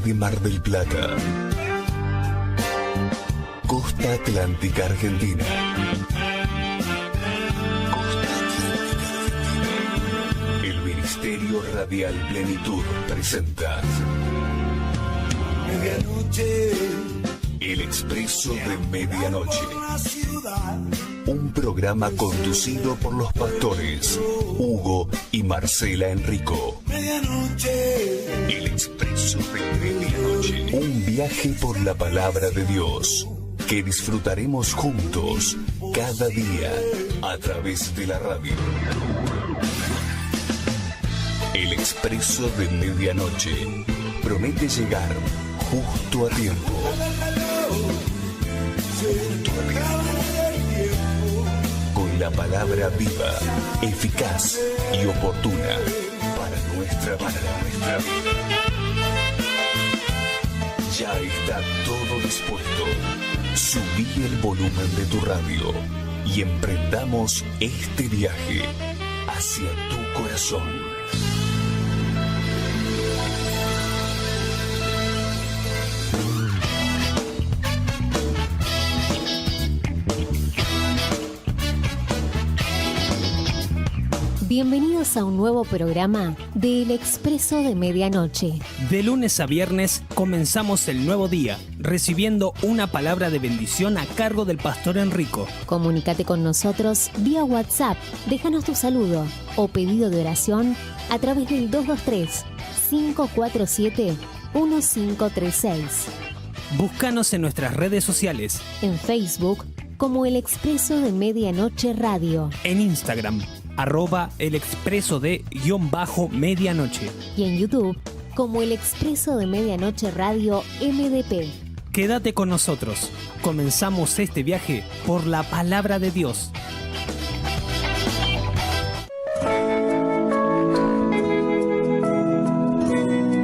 de Mar del Plata. Costa Atlántica Argentina. El Ministerio Radial Plenitud presenta Medianoche. El Expreso de Medianoche. Un programa conducido por los pastores Hugo y Marcela Enrico. Medianoche. El Expreso de Medianoche. Un viaje por la palabra de Dios que disfrutaremos juntos cada día a través de la radio. El Expreso de Medianoche promete llegar justo a tiempo. Con la palabra viva, eficaz y oportuna para nuestra vida. Ya está todo dispuesto. Subí el volumen de tu radio y emprendamos este viaje hacia tu corazón. Bienvenidos a un nuevo programa de El Expreso de Medianoche. De lunes a viernes comenzamos el nuevo día, recibiendo una palabra de bendición a cargo del pastor Enrico. Comunícate con nosotros vía WhatsApp, déjanos tu saludo o pedido de oración a través del 223-547-1536. Búscanos en nuestras redes sociales. En Facebook como El Expreso de Medianoche Radio. En Instagram @el expreso de _medianoche. Y en YouTube como El Expreso de Medianoche Radio MDP. Quédate con nosotros. Comenzamos este viaje por la palabra de Dios.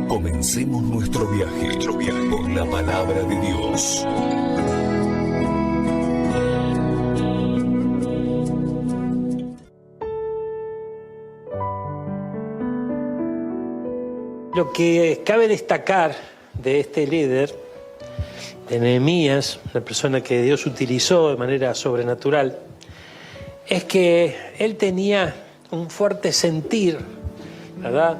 Comencemos nuestro viaje por la palabra de Dios. Lo que cabe destacar de este líder, de Nehemías, una persona que Dios utilizó de manera sobrenatural, es que él tenía un fuerte sentir, ¿verdad?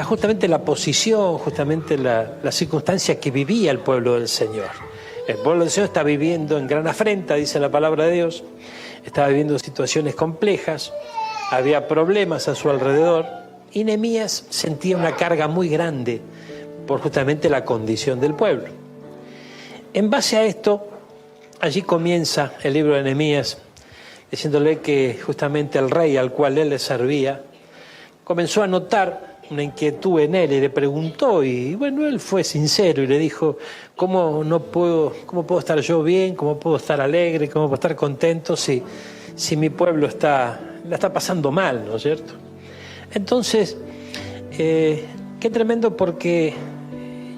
Justamente la posición, justamente la circunstancia que vivía el pueblo del Señor. El pueblo del Señor está viviendo en gran afrenta, dice la palabra de Dios, estaba viviendo situaciones complejas, había problemas a su alrededor y Nehemías sentía una carga muy grande por justamente la condición del pueblo. En base a esto, allí comienza el libro de Nehemías, diciéndole que justamente el rey al cual él le servía comenzó a notar una inquietud en él y le preguntó, y bueno, él fue sincero y le dijo: ¿cómo puedo estar yo bien? ¿Cómo puedo estar alegre? ¿Cómo puedo estar contento si mi pueblo la está pasando mal, ¿no es cierto? Entonces, qué tremendo, porque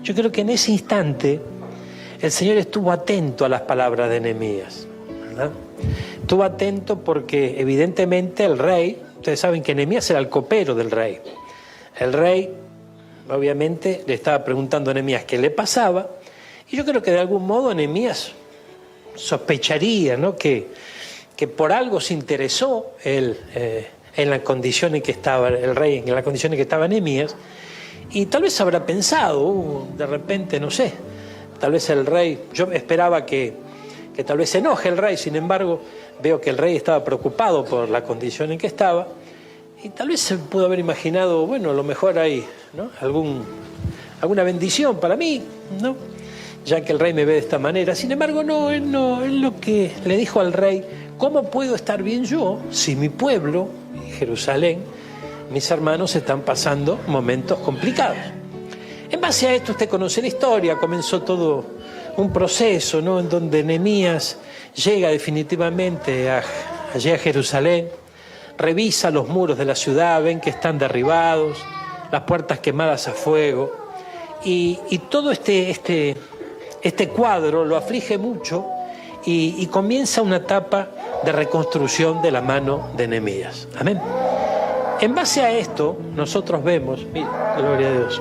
yo creo que en ese instante el Señor estuvo atento a las palabras de Nehemías, ¿verdad? Estuvo atento porque evidentemente el rey, ustedes saben que Nehemías era el copero del rey. El rey obviamente le estaba preguntando a Nehemías qué le pasaba, y yo creo que de algún modo Nehemías sospecharía, ¿no?, que por algo se interesó él en la condición en que estaba el rey, en la condición en que estaba Nehemías, y tal vez habrá pensado, de repente, no sé, tal vez el rey, yo esperaba que tal vez se enoje el rey, sin embargo, veo que el rey estaba preocupado por la condición en que estaba, y tal vez se pudo haber imaginado, bueno, a lo mejor hay, ¿no?, alguna bendición para mí, ¿no?, ya que el rey me ve de esta manera. Sin embargo, él lo que le dijo al rey: ¿cómo puedo estar bien yo si mi pueblo, Jerusalén, mis hermanos están pasando momentos complicados? En base a esto, usted conoce la historia, comenzó todo un proceso, ¿no?, en donde Nehemías llega definitivamente allí a Jerusalén, revisa los muros de la ciudad, ven que están derribados, las puertas quemadas a fuego, y todo este cuadro lo aflige mucho, y comienza una etapa de reconstrucción de la mano de Nehemías. Amén. En base a esto, nosotros vemos, mira, gloria a Dios.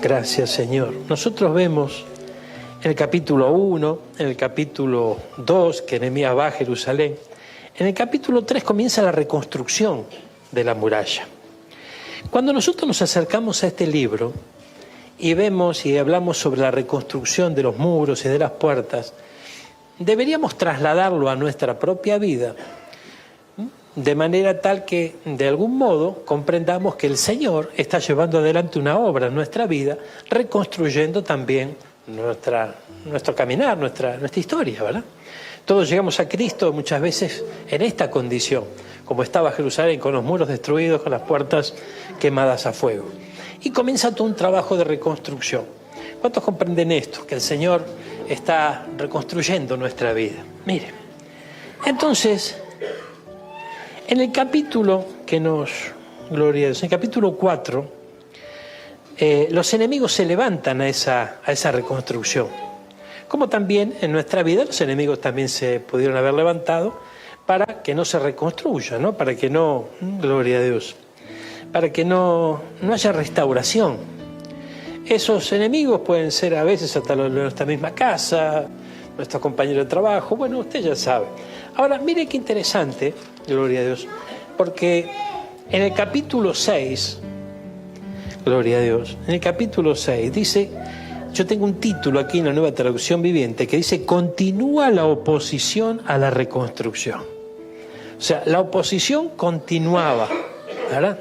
Gracias, Señor. Nosotros vemos en el capítulo 1, en el capítulo 2, que Nehemías va a Jerusalén. En el capítulo 3 comienza la reconstrucción de la muralla. Cuando nosotros nos acercamos a este libro y vemos y hablamos sobre la reconstrucción de los muros y de las puertas, deberíamos trasladarlo a nuestra propia vida, de manera tal que, de algún modo, comprendamos que el Señor está llevando adelante una obra en nuestra vida, reconstruyendo también nuestro caminar, nuestra historia, ¿verdad? Todos llegamos a Cristo muchas veces en esta condición, como estaba Jerusalén, con los muros destruidos, con las puertas quemadas a fuego. Y comienza todo un trabajo de reconstrucción. ¿Cuántos comprenden esto? Que el Señor está reconstruyendo nuestra vida. Mire, entonces, en el capítulo gloria a Dios, en el capítulo 4, los enemigos se levantan a esa reconstrucción. Como también en nuestra vida los enemigos también se pudieron haber levantado para que no se reconstruya, ¿no? Para que no, gloria a Dios, para que no haya restauración. Esos enemigos pueden ser a veces hasta los de nuestra misma casa, nuestros compañeros de trabajo, bueno, usted ya sabe. Ahora, mire qué interesante, gloria a Dios, porque en el capítulo 6, gloria a Dios, en el capítulo 6 dice, yo tengo un título aquí en la Nueva Traducción Viviente que dice, continúa la oposición a la reconstrucción. O sea, la oposición continuaba, ¿verdad?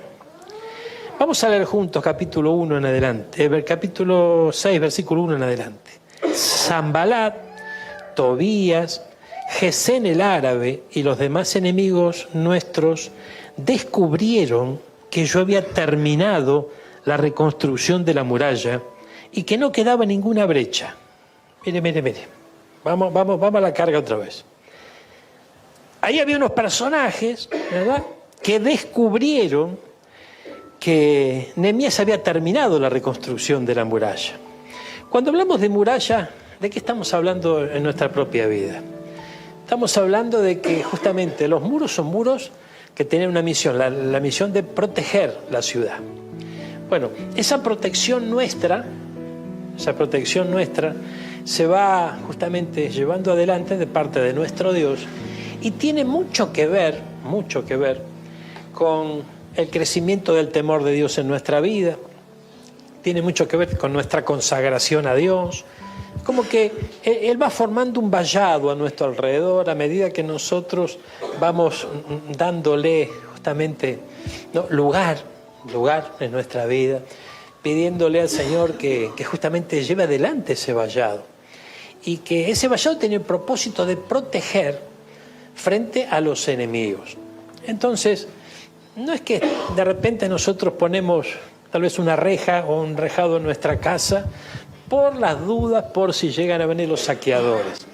Vamos a leer juntos capítulo 1 en adelante, capítulo 6, versículo 1 en adelante. Sanbalat, Tobías, Gesén el árabe y los demás enemigos nuestros descubrieron que yo había terminado la reconstrucción de la muralla y que no quedaba ninguna brecha. Mire. Vamos a la carga otra vez. Ahí había unos personajes, ¿verdad?, que descubrieron que Nehemías había terminado la reconstrucción de la muralla. Cuando hablamos de muralla, ¿de qué estamos hablando en nuestra propia vida? Estamos hablando de que justamente los muros son muros que tienen una misión, la misión de proteger la ciudad. Bueno, esa protección nuestra se va justamente llevando adelante de parte de nuestro Dios y tiene mucho que ver con el crecimiento del temor de Dios en nuestra vida, tiene mucho que ver con nuestra consagración a Dios, como que Él va formando un vallado a nuestro alrededor a medida que nosotros vamos dándole justamente, ¿no?, lugar en nuestra vida, pidiéndole al Señor que justamente lleve adelante ese vallado y que ese vallado tiene el propósito de proteger frente a los enemigos. Entonces, no es que de repente nosotros ponemos tal vez una reja o un rejado en nuestra casa por las dudas, por si llegan a venir los saqueadores.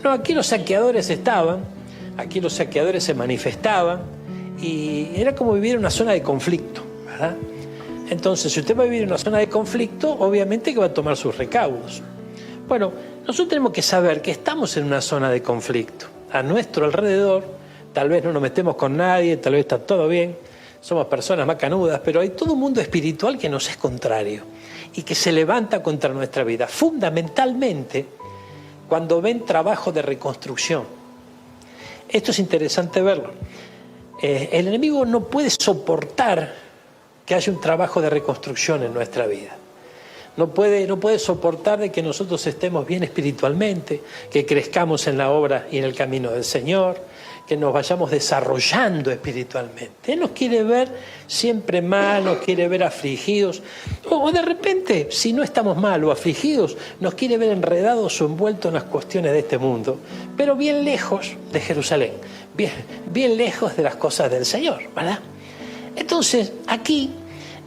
No, aquí los saqueadores estaban, aquí los saqueadores se manifestaban y era como vivir en una zona de conflicto, ¿verdad? Entonces, si usted va a vivir en una zona de conflicto, obviamente que va a tomar sus recaudos. Bueno, nosotros tenemos que saber que estamos en una zona de conflicto. A nuestro alrededor, tal vez no nos metemos con nadie, tal vez está todo bien, somos personas macanudas, pero hay todo un mundo espiritual que nos es contrario y que se levanta contra nuestra vida, fundamentalmente cuando ven trabajo de reconstrucción. Esto es interesante verlo. El enemigo no puede soportar que haya un trabajo de reconstrucción en nuestra vida. No puede soportar de que nosotros estemos bien espiritualmente, que crezcamos en la obra y en el camino del Señor, que nos vayamos desarrollando espiritualmente. Él nos quiere ver siempre mal, nos quiere ver afligidos, o de repente, si no estamos mal o afligidos, nos quiere ver enredados o envueltos en las cuestiones de este mundo, pero bien lejos de Jerusalén, bien lejos de las cosas del Señor, ¿verdad? Entonces, aquí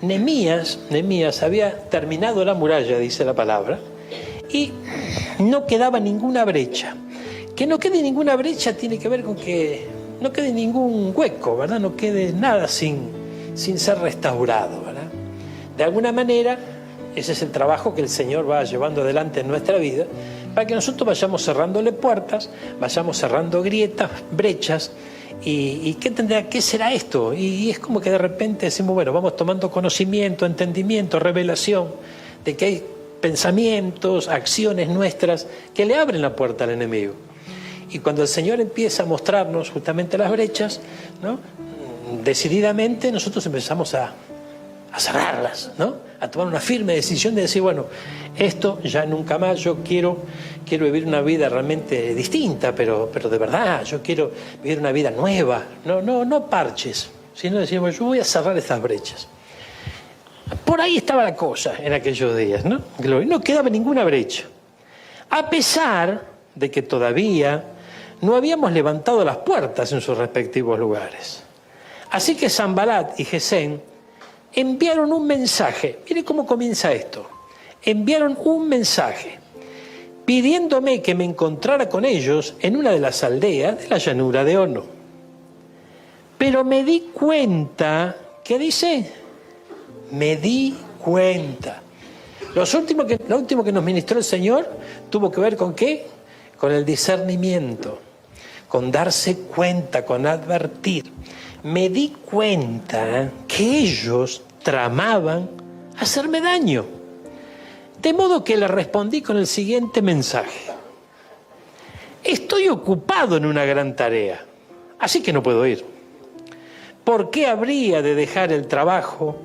Nehemías había terminado la muralla, dice la palabra, y no quedaba ninguna brecha. Que no quede ninguna brecha tiene que ver con que no quede ningún hueco, ¿verdad? No quede nada sin ser restaurado, ¿verdad? De alguna manera, ese es el trabajo que el Señor va llevando adelante en nuestra vida, para que nosotros vayamos cerrándole puertas, vayamos cerrando grietas, brechas, ¿Y qué será esto? Y es como que de repente decimos, bueno, vamos tomando conocimiento, entendimiento, revelación de que hay pensamientos, acciones nuestras que le abren la puerta al enemigo. Y cuando el Señor empieza a mostrarnos justamente las brechas, ¿no?, decididamente nosotros empezamos a cerrarlas, ¿no?, a tomar una firme decisión de decir, bueno, esto ya nunca más, yo quiero vivir una vida realmente distinta, pero de verdad, yo quiero vivir una vida nueva, no parches, sino decir, bueno, yo voy a cerrar estas brechas. Por ahí estaba la cosa en aquellos días, ¿no? No quedaba ninguna brecha. A pesar de que todavía no habíamos levantado las puertas en sus respectivos lugares. Así que Sanbalat y Gesem enviaron un mensaje. Mire cómo comienza esto. Enviaron un mensaje pidiéndome que me encontrara con ellos en una de las aldeas de la llanura de Ono. Pero me di cuenta, ¿qué dice? Me di cuenta. Lo último que nos ministró el Señor tuvo que ver ¿con qué? Con el discernimiento, con darse cuenta, con advertir. Me di cuenta que ellos tramaban hacerme daño. De modo que le respondí con el siguiente mensaje. Estoy ocupado en una gran tarea, así que no puedo ir. ¿Por qué habría de dejar el trabajo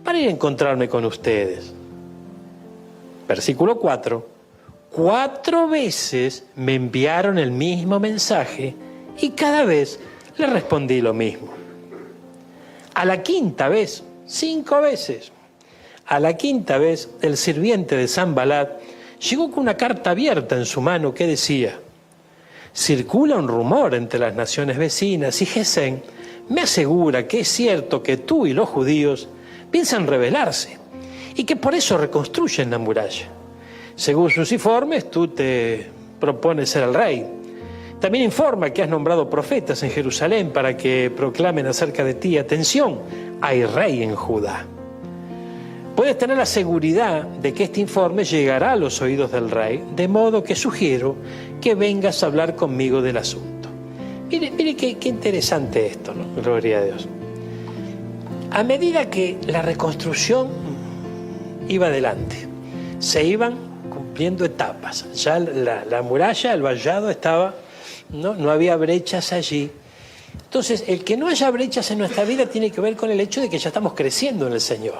para ir a encontrarme con ustedes? Versículo 4. 4 veces me enviaron el mismo mensaje y cada vez le respondí lo mismo. A la 5ª vez, 5 veces. A la 5ª vez, el sirviente de Sanbalat llegó con una carta abierta en su mano que decía: circula un rumor entre las naciones vecinas y Gesem me asegura que es cierto que tú y los judíos piensan rebelarse y que por eso reconstruyen la muralla. Según sus informes, tú te propones ser el rey. También informa que has nombrado profetas en Jerusalén para que proclamen acerca de ti. Atención, hay rey en Judá. Puedes tener la seguridad de que este informe llegará a los oídos del rey, de modo que sugiero que vengas a hablar conmigo del asunto. Mire qué interesante esto, ¿no? Gloria a Dios. A medida que la reconstrucción iba adelante, se iban cumpliendo etapas. Ya la muralla, el vallado estaba, no había brechas allí. Entonces, el que no haya brechas en nuestra vida tiene que ver con el hecho de que ya estamos creciendo en el Señor.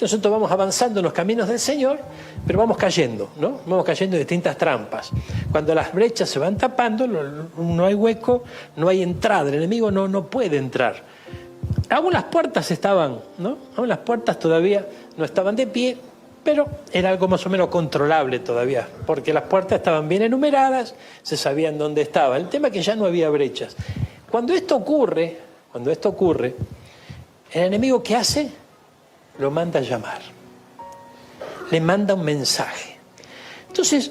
Nosotros vamos avanzando en los caminos del Señor, pero vamos cayendo, ¿no? Vamos cayendo en distintas trampas. Cuando las brechas se van tapando, no hay hueco, no hay entrada. El enemigo no puede entrar. Aún las puertas estaban, ¿no? Aún las puertas todavía no estaban de pie, pero era algo más o menos controlable todavía, porque las puertas estaban bien enumeradas, se sabían dónde estaba. El tema es que ya no había brechas. Cuando esto ocurre, el enemigo, ¿qué hace? Lo manda a llamar, le manda un mensaje. Entonces,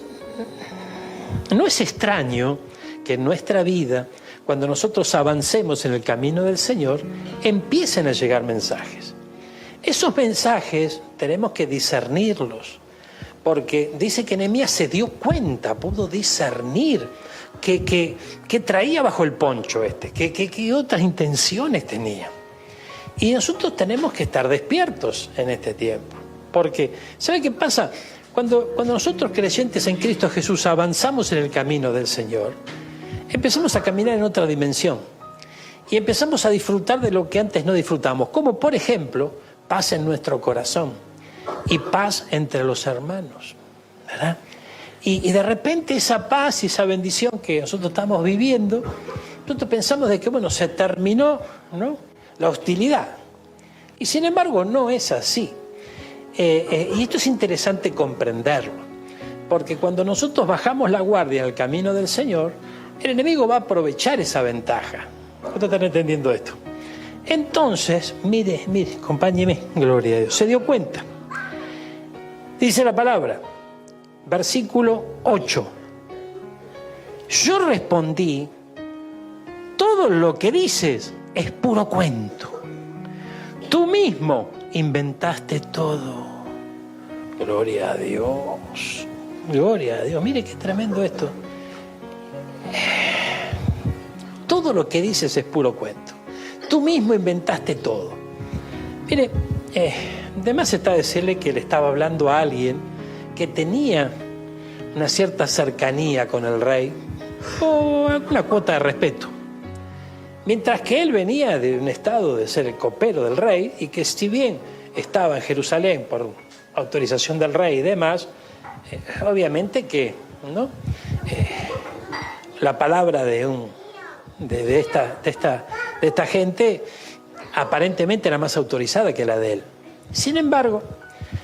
no es extraño que en nuestra vida, cuando nosotros avancemos en el camino del Señor, empiecen a llegar mensajes. Esos mensajes tenemos que discernirlos, porque dice que Nehemías se dio cuenta, pudo discernir que traía bajo el poncho que otras intenciones tenía. Y nosotros tenemos que estar despiertos en este tiempo. Porque, ¿sabe qué pasa? Cuando nosotros creyentes en Cristo Jesús avanzamos en el camino del Señor, empezamos a caminar en otra dimensión. Y empezamos a disfrutar de lo que antes no disfrutamos. Como, por ejemplo, paz en nuestro corazón y paz entre los hermanos, ¿verdad? Y de repente esa paz y esa bendición que nosotros estamos viviendo, nosotros pensamos de que, bueno, se terminó, ¿no?, la hostilidad. Y sin embargo no es así. Y esto es interesante comprenderlo, porque cuando nosotros bajamos la guardia al camino del Señor, el enemigo va a aprovechar esa ventaja. ¿Cuántos están entendiendo esto? Entonces, mire, acompáñeme, gloria a Dios. Se dio cuenta. Dice la palabra, versículo 8. Yo respondí, todo lo que dices es puro cuento. Tú mismo inventaste todo. Gloria a Dios. Gloria a Dios. Mire qué tremendo esto. Todo todo lo que dices es puro cuento. Tú mismo inventaste todo. Mire, de más está decirle que le estaba hablando a alguien que tenía una cierta cercanía con el rey o alguna cuota de respeto. Mientras que él venía de un estado de ser el copero del rey y que si bien estaba en Jerusalén por autorización del rey y demás, obviamente que ¿no? La palabra de esta gente aparentemente era más autorizada que la de él. Sin embargo,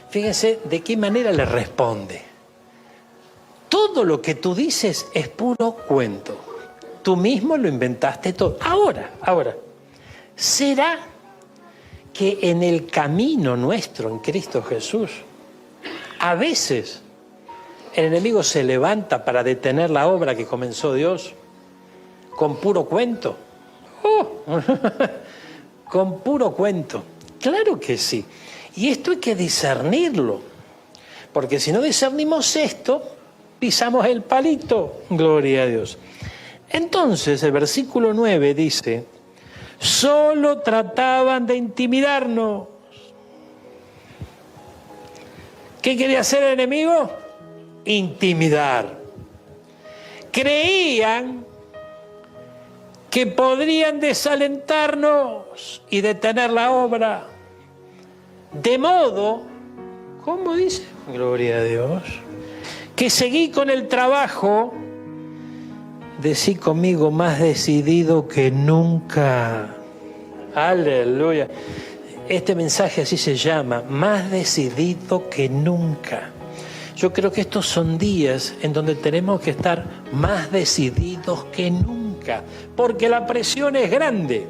fíjense de qué manera le responde. Todo lo que tú dices es puro cuento. Tú mismo lo inventaste todo. Ahora, ¿será que en el camino nuestro, en Cristo Jesús, a veces el enemigo se levanta para detener la obra que comenzó Dios con puro cuento? Con puro cuento. Claro que sí. Y esto hay que discernirlo. Porque si no discernimos esto, pisamos el palito. Gloria a Dios. Entonces el versículo 9 dice, solo trataban de intimidarnos. ¿Qué quería hacer el enemigo? Intimidar. Creían que podrían desalentarnos y detener la obra. De modo, ¿cómo dice? Gloria a Dios. Que seguí con el trabajo, decí conmigo, más decidido que nunca. Aleluya. Este mensaje así se llama, más decidido que nunca. Yo creo que estos son días en donde tenemos que estar más decididos que nunca, porque la presión es grande.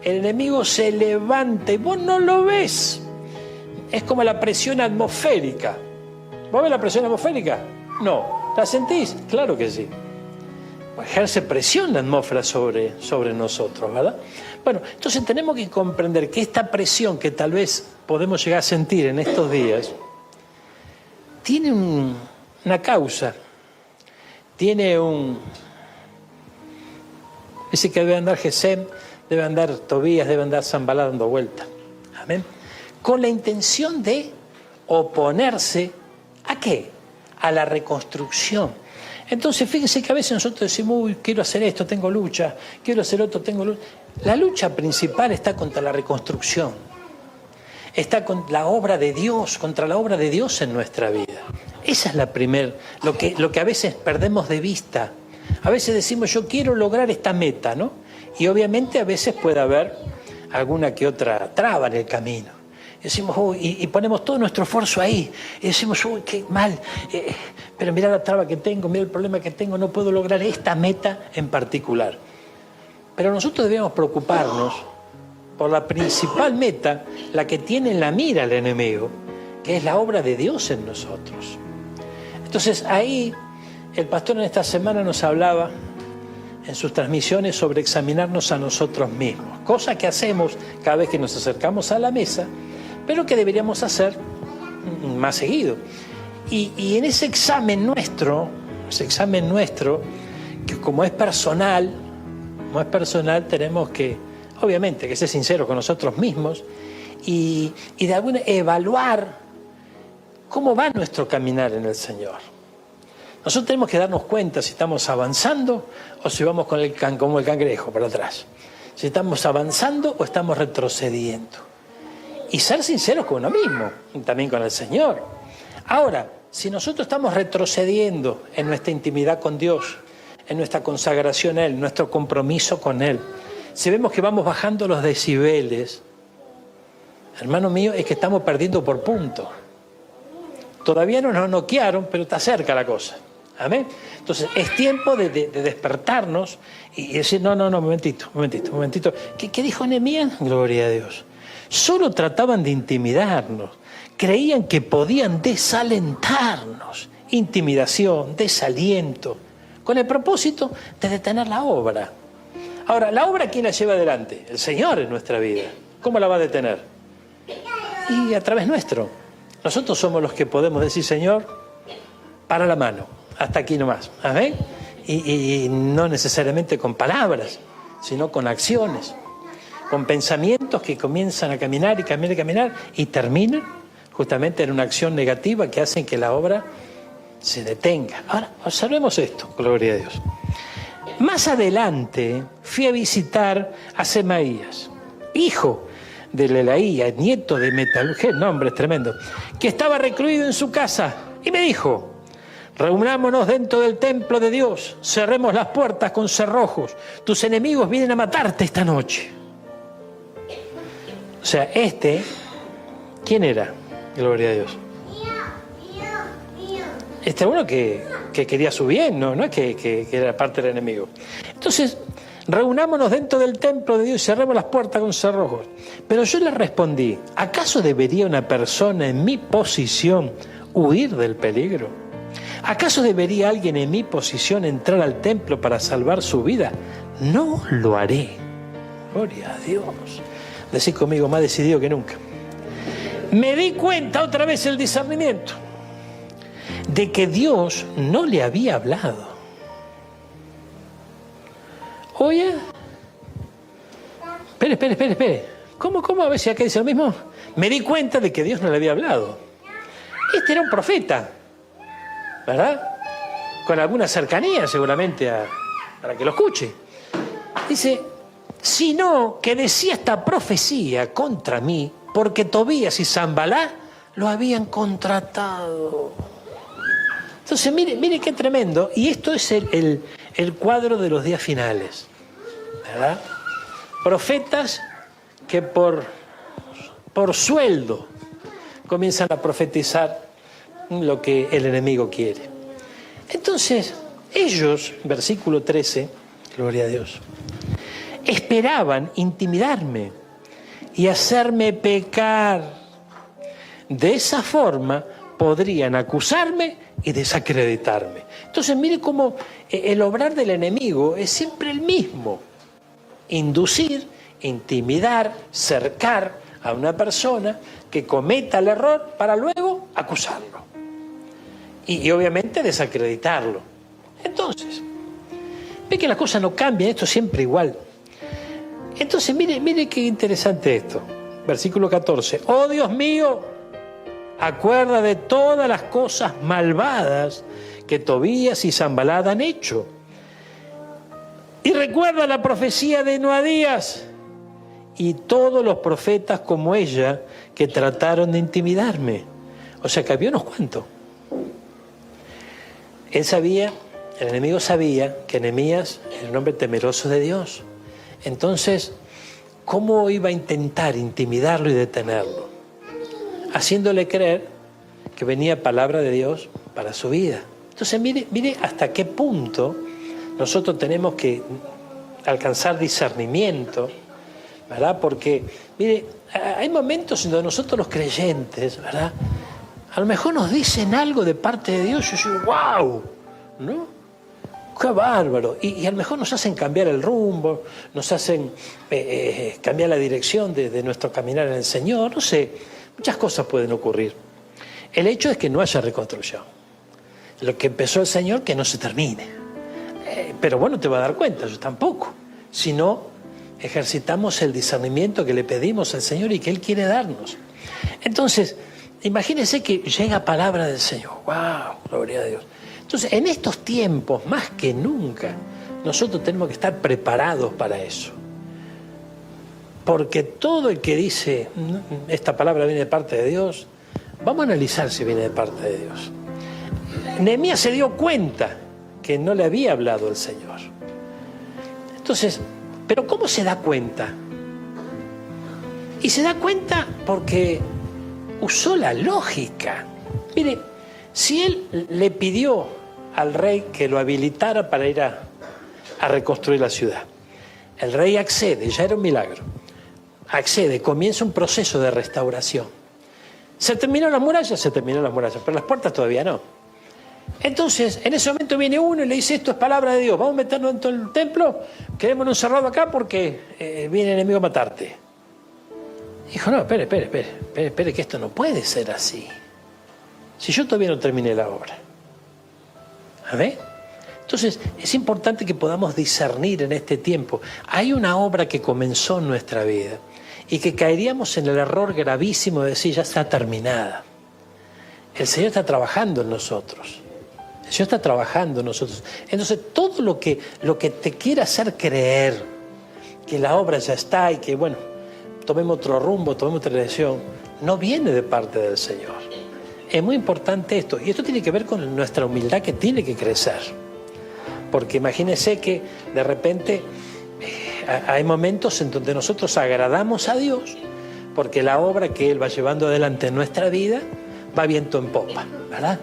El enemigo se levanta y vos no lo ves. Es como la presión atmosférica. ¿Vos ves la presión atmosférica? No. ¿La sentís? Claro que sí. Ejerce presión la atmósfera sobre nosotros, ¿verdad? Bueno, entonces tenemos que comprender que esta presión que tal vez podemos llegar a sentir en estos días tiene una causa, tiene dice que debe andar Gesem, debe andar Tobías, debe andar Sanbalá dando vuelta. Amén. Con la intención de oponerse ¿a qué? A la reconstrucción. Entonces, fíjense que a veces nosotros decimos, uy, quiero hacer esto, tengo lucha, quiero hacer otro, tengo lucha. La lucha principal está contra la reconstrucción. Está con la obra de Dios, contra la obra de Dios en nuestra vida. Esa es la primera, lo que a veces perdemos de vista. A veces decimos, yo quiero lograr esta meta, ¿no? Y obviamente a veces puede haber alguna que otra traba en el camino. Y decimos, uy, y ponemos todo nuestro esfuerzo ahí. Y decimos, uy, qué mal. Pero mira la traba que tengo, mira el problema que tengo, no puedo lograr esta meta en particular. Pero nosotros debemos preocuparnos por la principal meta, la que tiene en la mira el enemigo, que es la obra de Dios en nosotros. Entonces ahí el pastor en esta semana nos hablaba en sus transmisiones sobre examinarnos a nosotros mismos, cosa que hacemos cada vez que nos acercamos a la mesa, pero que deberíamos hacer más seguido. Y en ese examen nuestro, que como es personal, tenemos que, obviamente, que ser sinceros con nosotros mismos y de alguna evaluar cómo va nuestro caminar en el Señor. Nosotros tenemos que darnos cuenta si estamos avanzando o si vamos como el cangrejo para atrás. Si estamos avanzando o estamos retrocediendo. Y ser sinceros con uno mismo, y también con el Señor. Ahora, si nosotros estamos retrocediendo en nuestra intimidad con Dios, en nuestra consagración a Él, nuestro compromiso con Él, si vemos que vamos bajando los decibeles, hermano mío, es que estamos perdiendo por punto. Todavía no nos noquearon, pero está cerca la cosa. Amén. Entonces, es tiempo de despertarnos y decir, no, momentito. ¿Qué dijo Nehemías? Gloria a Dios. Solo trataban de intimidarnos. Creían que podían desalentarnos. Intimidación, desaliento, con el propósito de detener la obra. Ahora, ¿la obra quién la lleva adelante? El Señor en nuestra vida. ¿Cómo la va a detener? Y a través nuestro. Nosotros somos los que podemos decir, Señor, para la mano, hasta aquí nomás. ¿Amén? Y no necesariamente con palabras, sino con acciones, con pensamientos que comienzan a caminar y caminar y caminar y terminan justamente en una acción negativa que hacen que la obra se detenga. Ahora, observemos esto, gloria a Dios. Más adelante fui a visitar a Semaías, hijo de Lelaía, nieto de Metalugel, nombre tremendo, que estaba recluido en su casa, y me dijo: reunámonos dentro del templo de Dios, cerremos las puertas con cerrojos, tus enemigos vienen a matarte esta noche. O sea, ¿quién era? Gloria a Dios. Este era uno que quería su bien, no es que era parte del enemigo. Entonces, reunámonos dentro del templo de Dios y cerremos las puertas con cerrojos. Pero yo le respondí: ¿acaso debería una persona en mi posición huir del peligro? ¿Acaso debería alguien en mi posición entrar al templo para salvar su vida? No lo haré. Gloria a Dios. Decí conmigo: más decidido que nunca. Me di cuenta otra vez el discernimiento de que Dios no le había hablado. Oye, espere. ¿Cómo? A ver si acá dice lo mismo. Me di cuenta de que Dios no le había hablado. Este era un profeta, ¿verdad? Con alguna cercanía seguramente para que lo escuche. Dice: sino que decía esta profecía contra mí porque Tobías y Sanballat lo habían contratado. Entonces, mire qué tremendo. Y esto es el cuadro de los días finales, ¿verdad? Profetas que por sueldo comienzan a profetizar lo que el enemigo quiere. Entonces, ellos, versículo 13, gloria a Dios, esperaban intimidarme y hacerme pecar. De esa forma podrían acusarme y desacreditarme. Entonces, mire cómo el obrar del enemigo es siempre el mismo: inducir, intimidar, cercar a una persona que cometa el error para luego acusarlo y obviamente desacreditarlo. Entonces, ve que las cosas no cambian, esto es siempre igual. Entonces, mire qué interesante esto. Versículo 14. Oh Dios mío, acuerda de todas las cosas malvadas que Tobías y Sanballat han hecho. Y recuerda la profecía de Noadías y todos los profetas como ella que trataron de intimidarme. O sea que había unos cuantos. El enemigo sabía que Nehemías era un hombre temeroso de Dios. Entonces, ¿cómo iba a intentar intimidarlo y detenerlo? Haciéndole creer que venía palabra de Dios para su vida. Entonces, mire hasta qué punto nosotros tenemos que alcanzar discernimiento, ¿verdad? Porque, mire, hay momentos en donde nosotros los creyentes, ¿verdad?, a lo mejor nos dicen algo de parte de Dios y yo digo: ¡wow! ¿No? ¡Qué bárbaro! Y a lo mejor nos hacen cambiar el rumbo, nos hacen cambiar la dirección de nuestro caminar en el Señor, no sé, muchas cosas pueden ocurrir. El hecho es que no haya reconstrucción. Lo que empezó el Señor, que no se termine. Pero bueno, te va a dar cuenta, yo tampoco. Si no ejercitamos el discernimiento que le pedimos al Señor y que Él quiere darnos. Entonces, imagínense que llega palabra del Señor. ¡Wow! Gloria a Dios. Entonces, en estos tiempos, más que nunca, nosotros tenemos que estar preparados para eso. Porque todo el que dice, esta palabra viene de parte de Dios, vamos a analizar si viene de parte de Dios. Nehemías se dio cuenta que no le había hablado el Señor. Entonces, ¿pero cómo se da cuenta? Y se da cuenta porque usó la lógica. Mire, si él le pidió al rey que lo habilitara para ir a reconstruir la ciudad, el rey accede, ya era un milagro, accede, comienza un proceso de restauración. ¿Se terminó las murallas? Se terminó las murallas, pero las puertas todavía no. Entonces, en ese momento viene uno y le dice: esto es palabra de Dios, vamos a meternos dentro del templo, quedémonos encerrados acá porque viene el enemigo a matarte. Dijo: no, espere, que esto no puede ser así. Si yo todavía no terminé la obra. ¿A ver? Entonces, es importante que podamos discernir en este tiempo. Hay una obra que comenzó en nuestra vida y que caeríamos en el error gravísimo de decir, ya está terminada. El Señor está trabajando en nosotros. El Señor está trabajando en nosotros. Entonces, todo lo que te quiera hacer creer que la obra ya está y que, bueno, tomemos otro rumbo, tomemos otra dirección, no viene de parte del Señor. Es muy importante esto. Y esto tiene que ver con nuestra humildad que tiene que crecer. Porque imagínense que de repente hay momentos en donde nosotros agradamos a Dios porque la obra que Él va llevando adelante en nuestra vida va viento en popa, ¿verdad?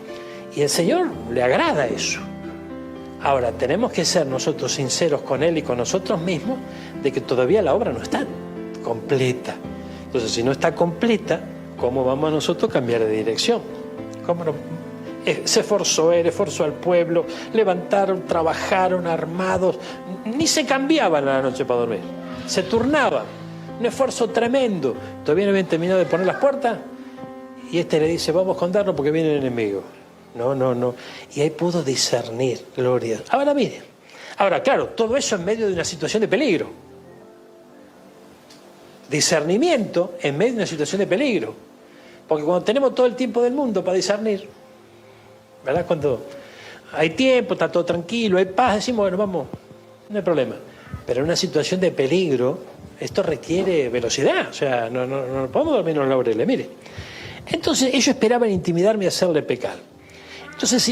Y el Señor le agrada eso. Ahora, tenemos que ser nosotros sinceros con Él y con nosotros mismos de que todavía la obra no está completa. Entonces, si no está completa, ¿cómo vamos nosotros a cambiar de dirección? ¿Cómo no? Se esforzó Él, esforzó al pueblo, levantaron, trabajaron armados, ni se cambiaban a la noche para dormir, se turnaban, un esfuerzo tremendo. Todavía no habían terminado de poner las puertas y le dice, vamos a escondernos porque viene el enemigo. No. Y ahí pudo discernir, gloria. Ahora miren, claro, todo eso en medio de una situación de peligro. Discernimiento en medio de una situación de peligro. Porque cuando tenemos todo el tiempo del mundo para discernir, ¿verdad? Cuando hay tiempo, está todo tranquilo, hay paz, decimos, bueno, vamos, no hay problema. Pero en una situación de peligro, esto requiere velocidad, o sea, no podemos dormirnos en los laureles, mire. Entonces ellos esperaban intimidarme y hacerle pecar. Entonces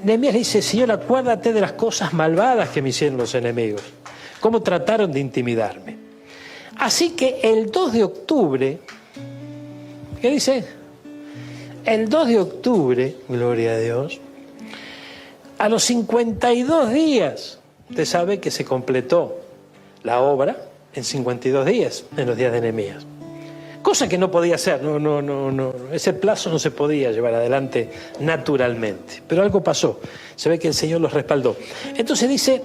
Nehemías le dice, Señor, acuérdate de las cosas malvadas que me hicieron los enemigos, cómo trataron de intimidarme. Así que el 2 de octubre, ¿qué dice? El 2 de octubre, gloria a Dios, a los 52 días, usted sabe que se completó la obra en 52 días, en los días de Nehemías. Cosa que no podía hacer, no, ese plazo no se podía llevar adelante naturalmente. Pero algo pasó, se ve que el Señor los respaldó. Entonces dice,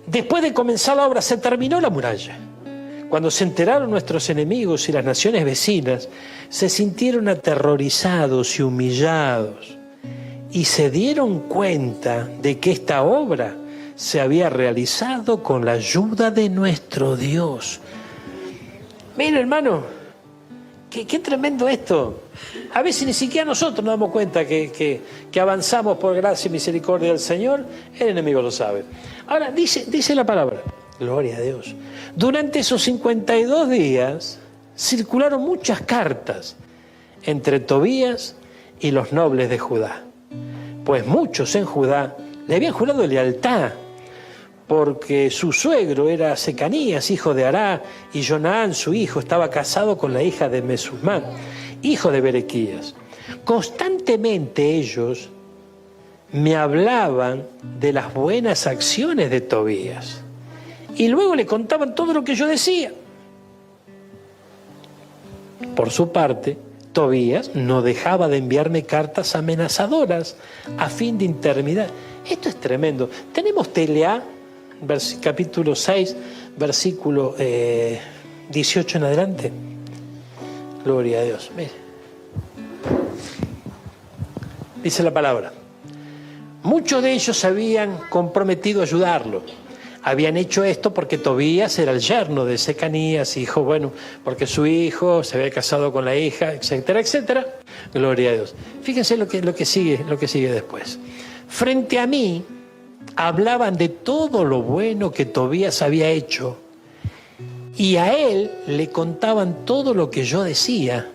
después de comenzar la obra se terminó la muralla. Cuando se enteraron nuestros enemigos y las naciones vecinas, se sintieron aterrorizados y humillados y se dieron cuenta de que esta obra se había realizado con la ayuda de nuestro Dios. Mira, hermano, qué tremendo esto. A veces ni siquiera nosotros nos damos cuenta que avanzamos por gracia y misericordia del Señor. El enemigo lo sabe. Ahora, dice la palabra, gloria a Dios. Durante esos 52 días circularon muchas cartas entre Tobías y los nobles de Judá. Pues muchos en Judá le habían jurado lealtad, porque su suegro era Secanías, hijo de Ará, y Jonaán, su hijo, estaba casado con la hija de Mesumán, hijo de Berequías. Constantemente ellos me hablaban de las buenas acciones de Tobías y luego le contaban todo lo que yo decía. Por su parte, Tobías no dejaba de enviarme cartas amenazadoras a fin de interminar. Esto es tremendo. Tenemos Teleá, capítulo 6, versículo 18 en adelante. Gloria a Dios. Mire. Dice la palabra. Muchos de ellos se habían comprometido a ayudarlo. Habían hecho esto porque Tobías era el yerno de Secanías, hijo, bueno, porque su hijo se había casado con la hija, etcétera, etcétera. Gloria a Dios. Fíjense lo que sigue después. Frente a mí hablaban de todo lo bueno que Tobías había hecho y a él le contaban todo lo que yo decía.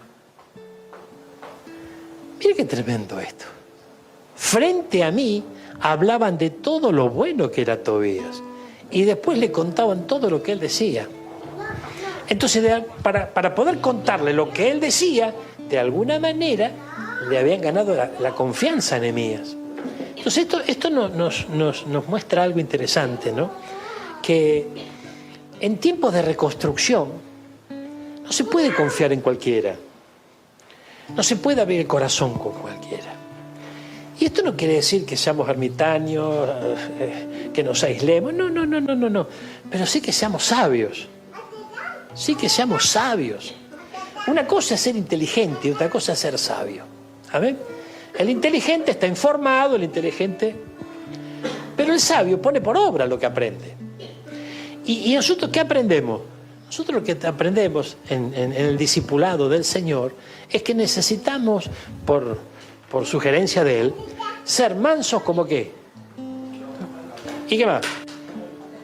Mire qué tremendo esto. Frente a mí hablaban de todo lo bueno que era Tobías y después le contaban todo lo que él decía. Entonces, para poder contarle lo que él decía, de alguna manera le habían ganado la confianza a Nehemías. Entonces esto nos muestra algo interesante, ¿no? Que en tiempos de reconstrucción no se puede confiar en cualquiera. No se puede abrir el corazón con cualquiera. Y esto no quiere decir que seamos ermitaños, que nos aislemos. No. Pero sí que seamos sabios. Sí que seamos sabios. Una cosa es ser inteligente y otra cosa es ser sabio. ¿Amén? El inteligente está informado, el inteligente... Pero el sabio pone por obra lo que aprende. ¿Y nosotros qué aprendemos? Nosotros lo que aprendemos en el discipulado del Señor es que necesitamos, por sugerencia de Él, ser mansos como qué. ¿Y qué más?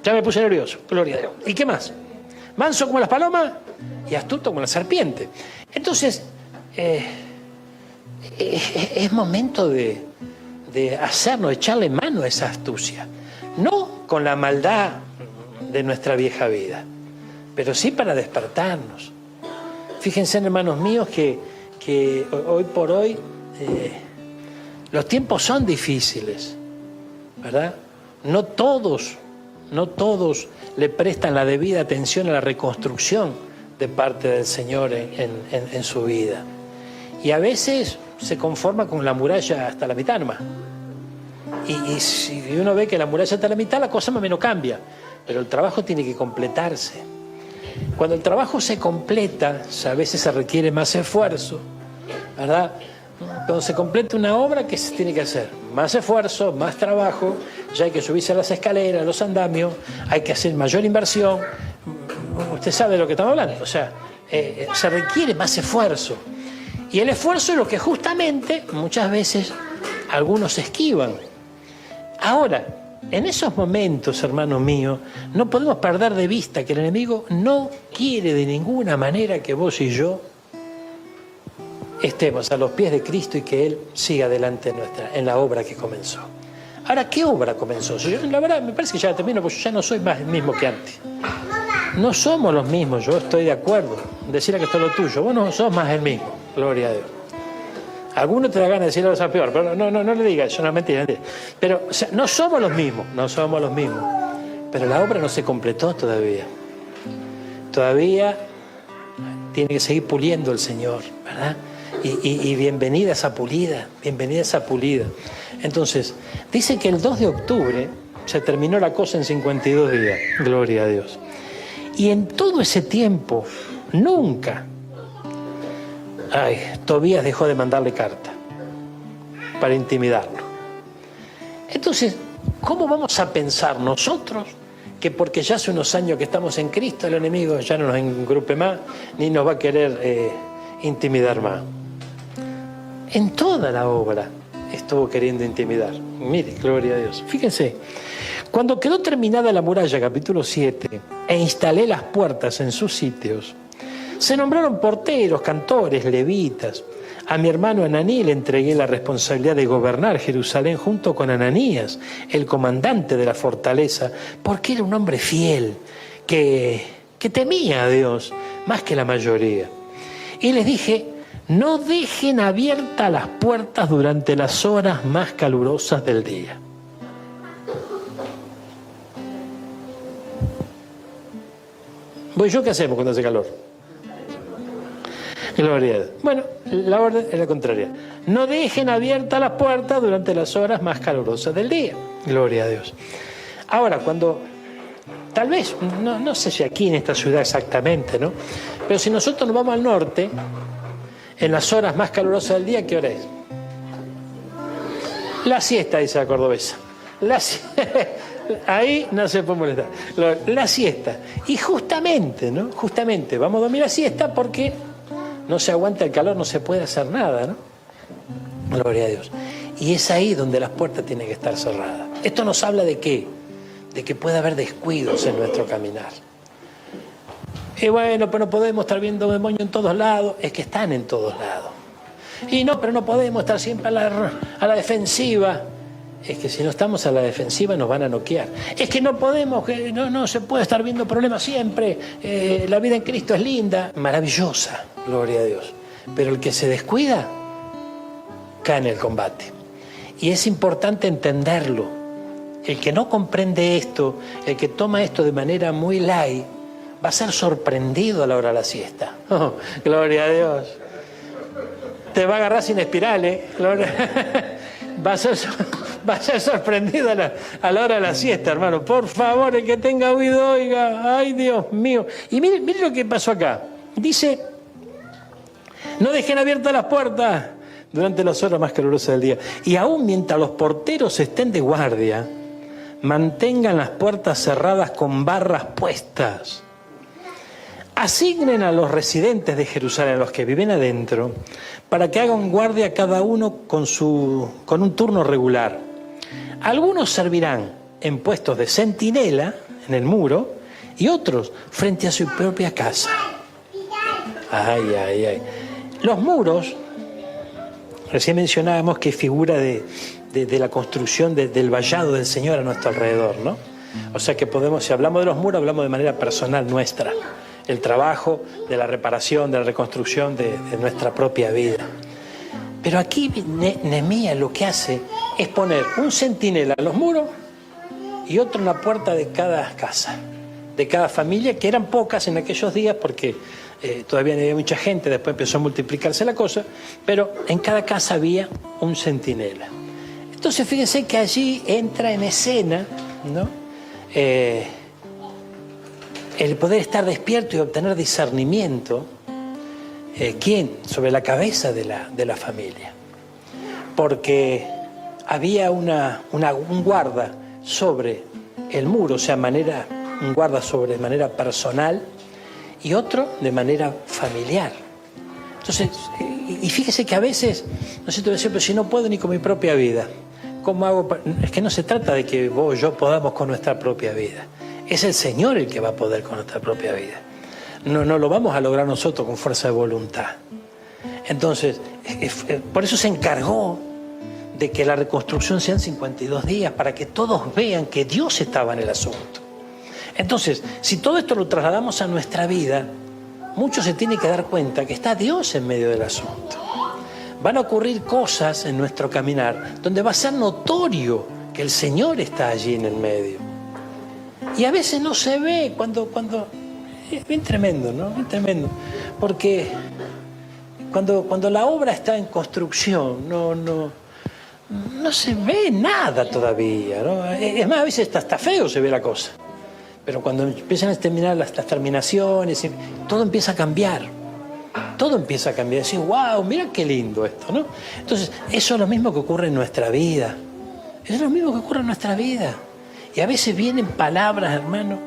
Ya me puse nervioso, gloria a Dios. ¿Y qué más? Manso como las palomas y astuto como la serpiente. Entonces, es momento de hacernos, echarle mano a esa astucia. No con la maldad de nuestra vieja vida, pero sí para despertarnos. Fíjense, hermanos míos, que hoy por hoy los tiempos son difíciles, ¿verdad? No todos le prestan la debida atención a la reconstrucción de parte del Señor en su vida. Y a veces se conforma con la muralla hasta la mitad nomás. Y si uno ve que la muralla está a la mitad, la cosa más o menos cambia. Pero el trabajo tiene que completarse. Cuando el trabajo se completa, a veces se requiere más esfuerzo, ¿verdad? Cuando se completa una obra, ¿qué se tiene que hacer? Más esfuerzo, más trabajo, ya hay que subirse a las escaleras, los andamios, hay que hacer mayor inversión. Usted sabe de lo que estamos hablando. O sea, se requiere más esfuerzo. Y el esfuerzo es lo que justamente muchas veces algunos esquivan. Ahora, en esos momentos, hermanos míos, no podemos perder de vista que el enemigo no quiere de ninguna manera que vos y yo estemos a los pies de Cristo y que Él siga adelante en la obra que comenzó. Ahora, ¿qué obra comenzó? La verdad, me parece que ya termino, porque yo ya no soy más el mismo que antes. No somos los mismos, yo estoy de acuerdo. Decirle que esto es lo tuyo, vos no sos más el mismo, gloria a Dios. Algunos te da ganas de decir algo peor, pero no le digas, eso no es mentira. Pero, o sea, no somos los mismos. Pero la obra no se completó todavía. Todavía tiene que seguir puliendo el Señor, ¿verdad? Y bienvenida esa pulida, Entonces, dice que el 2 de octubre se terminó la cosa en 52 días, gloria a Dios. Y en todo ese tiempo, nunca, Tobías dejó de mandarle carta para intimidarlo. Entonces, ¿cómo vamos a pensar nosotros que porque ya hace unos años que estamos en Cristo, el enemigo ya no nos engrupe más, ni nos va a querer intimidar más? En toda la obra estuvo queriendo intimidar. Mire, gloria a Dios. Fíjense, cuando quedó terminada la muralla, capítulo 7, e instalé las puertas en sus sitios, se nombraron porteros, cantores, levitas. A mi hermano Ananí le entregué la responsabilidad de gobernar Jerusalén junto con Ananías, el comandante de la fortaleza, porque era un hombre fiel, que temía a Dios más que la mayoría. Y les dije, no dejen abiertas las puertas durante las horas más calurosas del día. ¿Voy yo qué hacemos cuando hace calor? Gloria a Dios. Bueno, la orden es la contraria. No dejen abiertas las puertas durante las horas más calurosas del día. Gloria a Dios. Ahora, cuando, tal vez, no sé si aquí en esta ciudad exactamente, ¿no? Pero si nosotros nos vamos al norte, en las horas más calurosas del día, ¿qué hora es? La siesta, dice la cordobesa. Ahí no se puede molestar. La siesta. Y justamente, ¿no? Justamente, vamos a dormir la siesta porque no se aguanta el calor, no se puede hacer nada, ¿no? Gloria a Dios. Y es ahí donde las puertas tienen que estar cerradas. Esto nos habla de qué? De que puede haber descuidos en nuestro caminar. Y bueno, pero no podemos estar viendo demonios en todos lados. Es que están en todos lados. Y no, pero no podemos estar siempre a la defensiva. Es que si no estamos a la defensiva nos van a noquear. Es que no podemos, no se puede estar viendo problemas siempre. La vida en Cristo es linda, maravillosa, gloria a Dios. Pero el que se descuida, cae en el combate. Y es importante entenderlo. El que no comprende esto, el que toma esto de manera muy light, va a ser sorprendido a la hora de la siesta. Oh, gloria a Dios. Te va a agarrar sin espiral, Va a ser sorprendido a la hora de la siesta, hermano. Por favor, el que tenga oído, oiga. Ay, Dios mío. Y mire lo que pasó acá. Dice, no dejen abiertas las puertas durante las horas más calurosas del día. Y aún mientras los porteros estén de guardia, mantengan las puertas cerradas con barras puestas. Asignen a los residentes de Jerusalén, a los que viven adentro, para que hagan guardia cada uno con un turno regular. Algunos servirán en puestos de centinela en el muro y otros frente a su propia casa. Ay, ay, ay. Los muros, recién mencionábamos que figura de la construcción del vallado del Señor a nuestro alrededor, ¿no? O sea que podemos, si hablamos de los muros, hablamos de manera personal nuestra. El trabajo de la reparación, de la reconstrucción de nuestra propia vida. Pero aquí Nehemías lo que hace es poner un centinela en los muros y otro en la puerta de cada casa, de cada familia, que eran pocas en aquellos días porque todavía no había mucha gente, después empezó a multiplicarse la cosa, pero en cada casa había un centinela. Entonces fíjense que allí entra en escena, ¿no? El poder estar despierto y obtener discernimiento, ¿quién? Sobre la cabeza de la familia. Porque había un guarda sobre el muro, o sea, un guarda de manera personal y otro de manera familiar. Entonces, y fíjese que a veces, no sé, te decía, pero si no puedo ni con mi propia vida, ¿cómo hago? Es que no se trata de que vos o yo podamos con nuestra propia vida. Es el Señor el que va a poder con nuestra propia vida. No lo vamos a lograr nosotros con fuerza de voluntad. Entonces, por eso se encargó de que la reconstrucción sean 52 días, para que todos vean que Dios estaba en el asunto. Entonces, si todo esto lo trasladamos a nuestra vida, muchos se tienen que dar cuenta que está Dios en medio del asunto. Van a ocurrir cosas en nuestro caminar donde va a ser notorio que el Señor está allí en el medio. Y a veces no se ve cuando es bien tremendo, ¿no? Bien tremendo. Porque cuando la obra está en construcción, no se ve nada todavía, ¿no? Es más, a veces hasta feo se ve la cosa. Pero cuando empiezan a terminar las terminaciones, todo empieza a cambiar. Todo empieza a cambiar. Decir, wow, mira qué lindo esto, ¿no? Entonces, eso es lo mismo que ocurre en nuestra vida. Eso es lo mismo que ocurre en nuestra vida. Y a veces vienen palabras, hermano,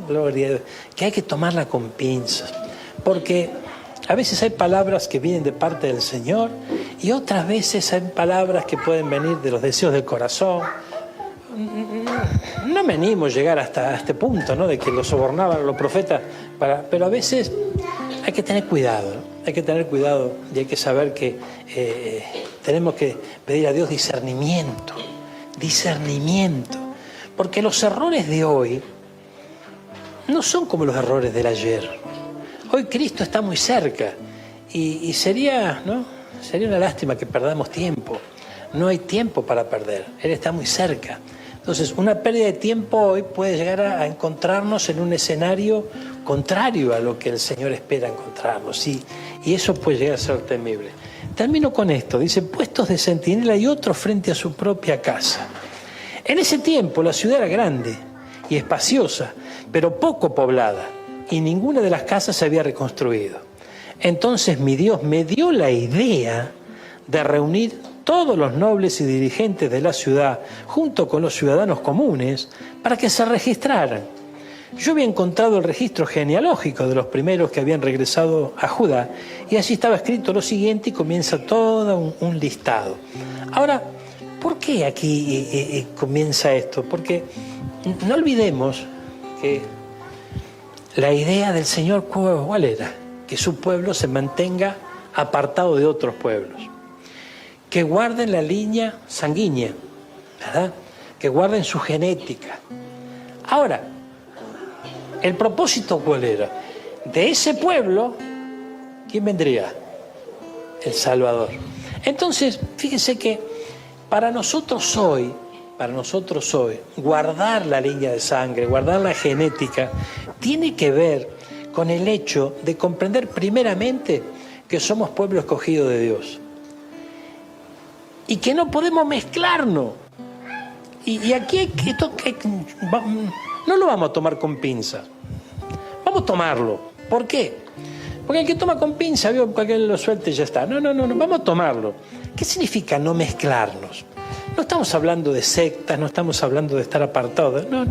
gloria a Dios, que hay que tomarla con pinzas. Porque a veces hay palabras que vienen de parte del Señor y otras veces hay palabras que pueden venir de los deseos del corazón. No me animo a llegar hasta este punto, ¿no? De que lo sobornaban los profetas, pero a veces hay que tener cuidado, ¿no? Hay que tener cuidado y hay que saber que tenemos que pedir a Dios discernimiento. Porque los errores de hoy no son como los errores del ayer. Hoy Cristo está muy cerca y sería, ¿no? Sería una lástima que perdamos tiempo. No hay tiempo para perder. Él está muy cerca. Entonces, una pérdida de tiempo hoy puede llegar a encontrarnos en un escenario contrario a lo que el Señor espera encontrarnos. Y eso puede llegar a ser temible. Termino con esto. Dice, puestos de centinela y otros frente a su propia casa. En ese tiempo la ciudad era grande y espaciosa, pero poco poblada, y ninguna de las casas se había reconstruido. Entonces mi Dios me dio la idea de reunir todos los nobles y dirigentes de la ciudad, junto con los ciudadanos comunes, para que se registraran. Yo había encontrado el registro genealógico de los primeros que habían regresado a Judá, y allí estaba escrito lo siguiente, y comienza todo un listado. Ahora, ¿por qué aquí comienza esto? Porque no olvidemos que la idea del Señor, ¿cuál era? Que su pueblo se mantenga apartado de otros pueblos. Que guarden la línea sanguínea, ¿verdad? Que guarden su genética. Ahora, ¿el propósito cuál era? De ese pueblo, ¿quién vendría? El Salvador. Entonces, fíjense que para nosotros hoy, guardar la línea de sangre, guardar la genética, tiene que ver con el hecho de comprender primeramente que somos pueblo escogido de Dios. Y que no podemos mezclarnos. Y aquí no lo vamos a tomar con pinzas. Vamos a tomarlo. ¿Por qué? Porque el que toma con pinza, vio, cualquiera lo suelte y ya está. No, vamos a tomarlo. ¿Qué significa no mezclarnos? No estamos hablando de sectas, no estamos hablando de estar apartados. No.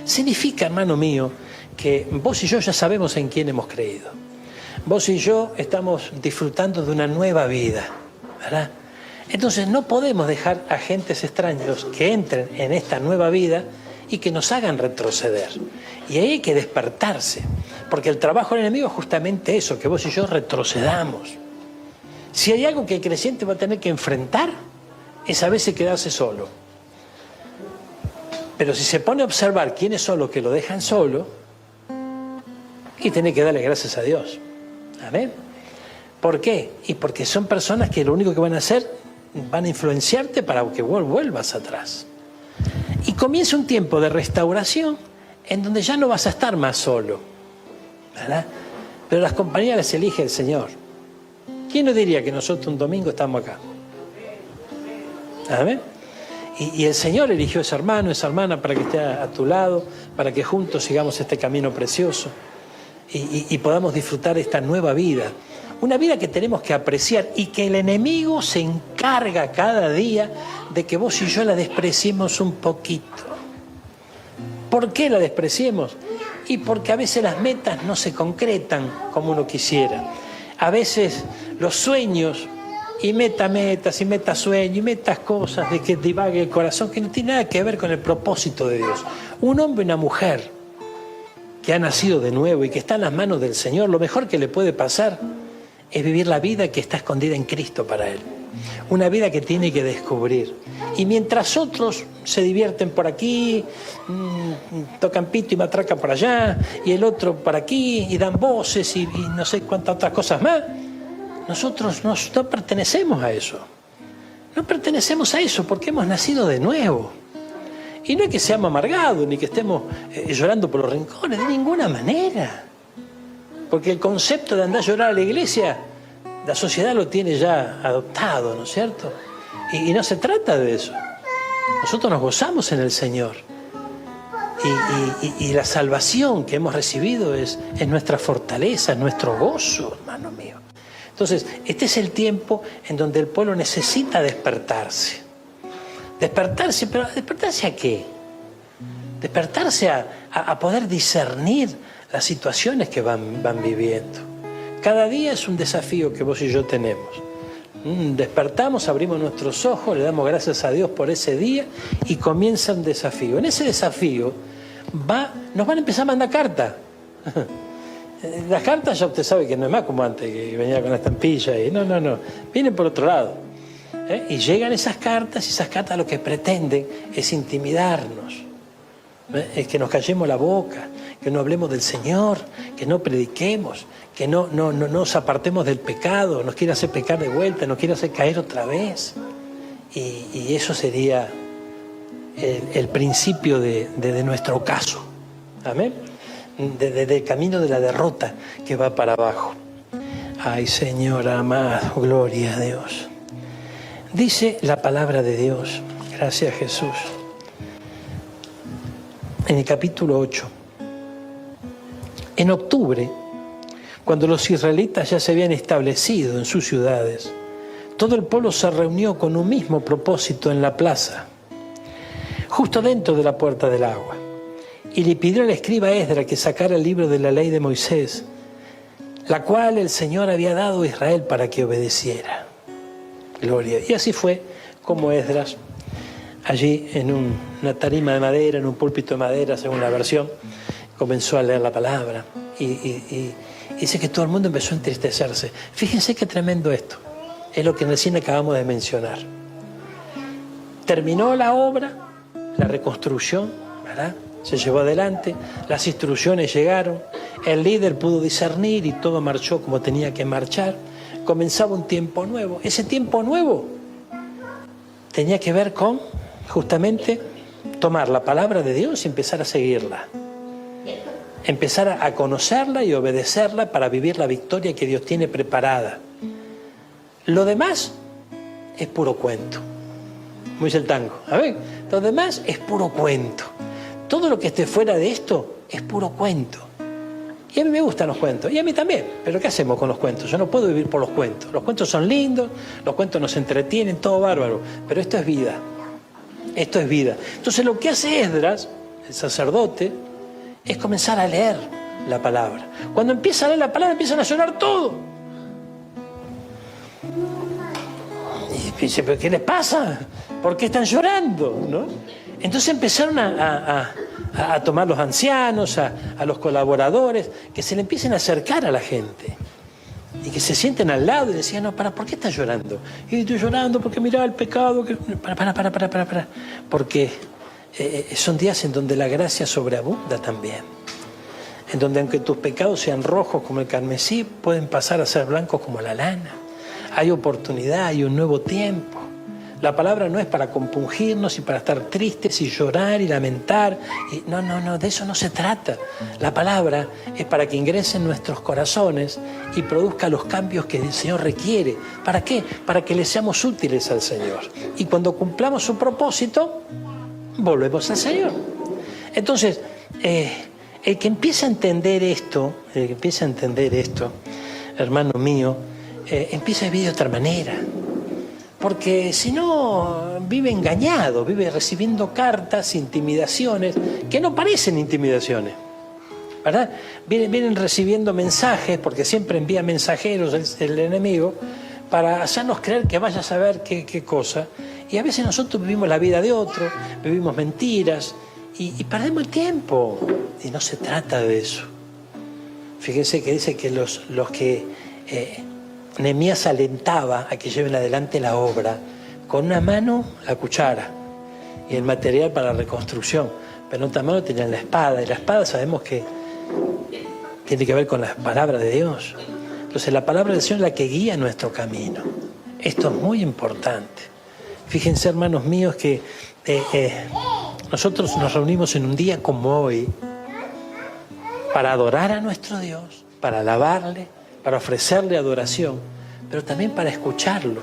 Significa, hermano mío, que vos y yo ya sabemos en quién hemos creído. Vos y yo estamos disfrutando de una nueva vida, ¿verdad? Entonces no podemos dejar agentes extraños que entren en esta nueva vida y que nos hagan retroceder. Y ahí hay que despertarse, porque el trabajo del enemigo es justamente eso, que vos y yo retrocedamos. Si hay algo que el creyente va a tener que enfrentar, es a veces quedarse solo. Pero si se pone a observar quiénes son los que lo dejan solo, y tiene que darle gracias a Dios. Amén. ¿Por qué? Y porque son personas que lo único que van a hacer, van a influenciarte para que vuelvas atrás. Y comienza un tiempo de restauración en donde ya no vas a estar más solo, ¿verdad? Pero las compañías las elige el Señor. ¿Quién nos diría que nosotros un domingo estamos acá? ¿Amén? Y el Señor eligió a ese hermano, esa hermana para que esté a tu lado, para que juntos sigamos este camino precioso y podamos disfrutar esta nueva vida. Una vida que tenemos que apreciar y que el enemigo se encarga cada día de que vos y yo la despreciemos un poquito. ¿Por qué la despreciemos? Y porque a veces las metas no se concretan como uno quisiera. A veces los sueños, y metas, y metasueños, y metas cosas de que divague el corazón, que no tiene nada que ver con el propósito de Dios. Un hombre y una mujer que ha nacido de nuevo y que está en las manos del Señor, lo mejor que le puede pasar es vivir la vida que está escondida en Cristo para él. Una vida que tiene que descubrir. Y mientras otros se divierten por aquí, tocan pito y matraca por allá, y el otro por aquí, y dan voces y no sé cuántas otras cosas más, nosotros no pertenecemos a eso. No pertenecemos a eso porque hemos nacido de nuevo. Y no es que seamos amargados, ni que estemos llorando por los rincones, de ninguna manera. Porque el concepto de andar a llorar a la iglesia, la sociedad lo tiene ya adoptado, ¿no es cierto? Y no se trata de eso. Nosotros nos gozamos en el Señor. Y la salvación que hemos recibido es nuestra fortaleza, es nuestro gozo, hermano mío. Entonces, este es el tiempo en donde el pueblo necesita despertarse. Despertarse, pero ¿despertarse a qué? Despertarse a poder discernir las situaciones que van viviendo. Cada día es un desafío que vos y yo tenemos. Despertamos, abrimos nuestros ojos, le damos gracias a Dios por ese día y comienza un desafío. En ese desafío nos van a empezar a mandar cartas. Las cartas ya usted sabe que no es más como antes, que venía con la estampilla y no. Vienen por otro lado. Y llegan esas cartas y esas cartas lo que pretenden es intimidarnos. Es que nos callemos la boca, que no hablemos del Señor, que no prediquemos, que no nos apartemos del pecado, nos quiere hacer pecar de vuelta, nos quiere hacer caer otra vez. Y eso sería el principio de nuestro ocaso. Amén. Del camino de la derrota que va para abajo. Ay, Señor amado, gloria a Dios. Dice la palabra de Dios, gracias Jesús, en el capítulo 8. En octubre, cuando los israelitas ya se habían establecido en sus ciudades, todo el pueblo se reunió con un mismo propósito en la plaza, justo dentro de la puerta del agua, y le pidió al escriba Esdras que sacara el libro de la ley de Moisés, la cual el Señor había dado a Israel para que obedeciera. Gloria. Y así fue como Esdras, allí en una tarima de madera, en un púlpito de madera, según la versión, comenzó a leer la palabra. Y dice que todo el mundo empezó a entristecerse. Fíjense qué tremendo esto. Es lo que recién acabamos de mencionar. Terminó la obra, la reconstrucción, ¿verdad? Se llevó adelante, las instrucciones llegaron, el líder pudo discernir y todo marchó como tenía que marchar. Comenzaba un tiempo nuevo. Ese tiempo nuevo tenía que ver con, justamente, tomar la palabra de Dios y empezar a seguirla. Empezar a conocerla y obedecerla para vivir la victoria que Dios tiene preparada. Lo demás es puro cuento. Como dice el tango. A ver, lo demás es puro cuento. Todo lo que esté fuera de esto es puro cuento. Y a mí me gustan los cuentos, y a mí también, pero ¿qué hacemos con los cuentos? Yo no puedo vivir por los cuentos. Los cuentos son lindos, los cuentos nos entretienen, todo bárbaro, pero esto es vida. Esto es vida. Entonces lo que hace Esdras, el sacerdote, es comenzar a leer la palabra. Cuando empieza a leer la palabra, empiezan a llorar todo. Y dice, ¿pero qué les pasa? ¿Por qué están llorando? ¿No? Entonces empezaron a tomar los ancianos, a los colaboradores, que se le empiecen a acercar a la gente. Y que se sienten al lado y decían, no, ¿por qué estás llorando? Y estoy llorando porque mirá el pecado. Para. Porque son días en donde la gracia sobreabunda también. En donde aunque tus pecados sean rojos como el carmesí, pueden pasar a ser blancos como la lana. Hay oportunidad, hay un nuevo tiempo. La palabra no es para compungirnos y para estar tristes y llorar y lamentar. No, de eso no se trata. La palabra es para que ingrese en nuestros corazones y produzca los cambios que el Señor requiere. ¿Para qué? Para que le seamos útiles al Señor. Y cuando cumplamos su propósito, volvemos al Señor. Entonces, el que empieza a entender esto, hermano mío, empieza a vivir de otra manera. Porque si no, vive engañado, vive recibiendo cartas, intimidaciones, que no parecen intimidaciones, ¿verdad? Vienen recibiendo mensajes, porque siempre envía mensajeros el enemigo, para hacernos creer que vaya a saber qué cosa. Y a veces nosotros vivimos la vida de otro, vivimos mentiras, y perdemos el tiempo. Y no se trata de eso. Fíjense que dice que los que... Nehemías alentaba a que lleven adelante la obra, con una mano la cuchara y el material para la reconstrucción, pero en otra mano tenían la espada, y la espada sabemos que tiene que ver con la palabra de Dios. Entonces la palabra del Señor es la que guía nuestro camino. Esto es muy importante. Fíjense, hermanos míos, que nosotros nos reunimos en un día como hoy para adorar a nuestro Dios, para alabarle, para ofrecerle adoración, pero también para escucharlo.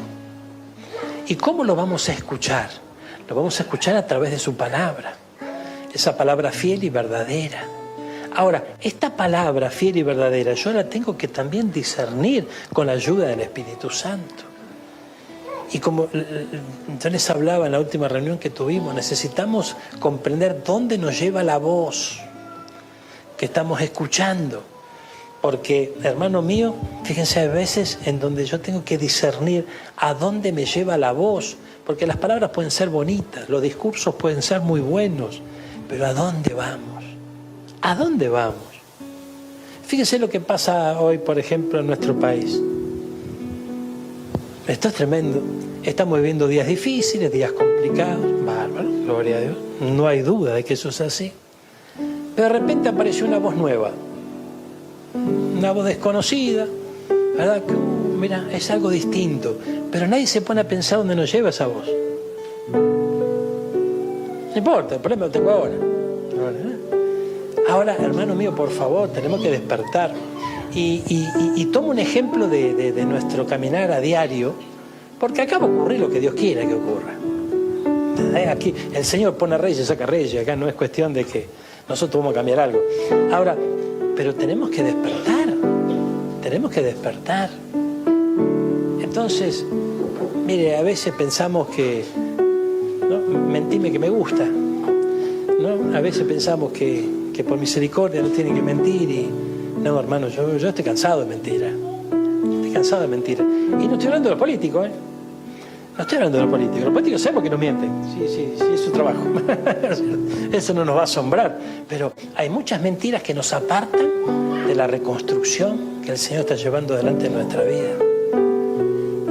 ¿Y cómo lo vamos a escuchar? Lo vamos a escuchar a través de su palabra, esa palabra fiel y verdadera. Ahora, esta palabra fiel y verdadera yo la tengo que también discernir con la ayuda del Espíritu Santo. Y como yo les hablaba en la última reunión que tuvimos, necesitamos comprender dónde nos lleva la voz que estamos escuchando. Porque, hermano mío, fíjense, hay veces en donde yo tengo que discernir a dónde me lleva la voz, porque las palabras pueden ser bonitas, los discursos pueden ser muy buenos, pero ¿a dónde vamos? ¿A dónde vamos? Fíjense lo que pasa hoy, por ejemplo, en nuestro país. Esto es tremendo. Estamos viviendo días difíciles, días complicados, bárbaro, gloria a Dios. No hay duda de que eso es así. Pero de repente apareció una voz nueva. Una voz desconocida, ¿verdad? Mira, es algo distinto, pero nadie se pone a pensar dónde nos lleva esa voz. No importa, el problema lo tengo ahora. Ahora, hermano mío, por favor, tenemos que despertar. Y tomo un ejemplo de nuestro caminar a diario, porque acá va a ocurrir lo que Dios quiera que ocurra. Aquí el Señor pone reyes, saca reyes, acá no es cuestión de que nosotros vamos a cambiar algo. Ahora, pero tenemos que despertar. Entonces, mire, a veces pensamos que, ¿no? Mentime que me gusta, ¿no? A veces pensamos que por misericordia no tienen que mentir y no, hermano, yo estoy cansado de mentira. Estoy cansado de mentira. Y no estoy hablando de los políticos, No estoy hablando de los políticos. Los políticos sabemos que nos mienten. Sí, es su trabajo. Eso no nos va a asombrar. Pero hay muchas mentiras que nos apartan de la reconstrucción que el Señor está llevando adelante en nuestra vida.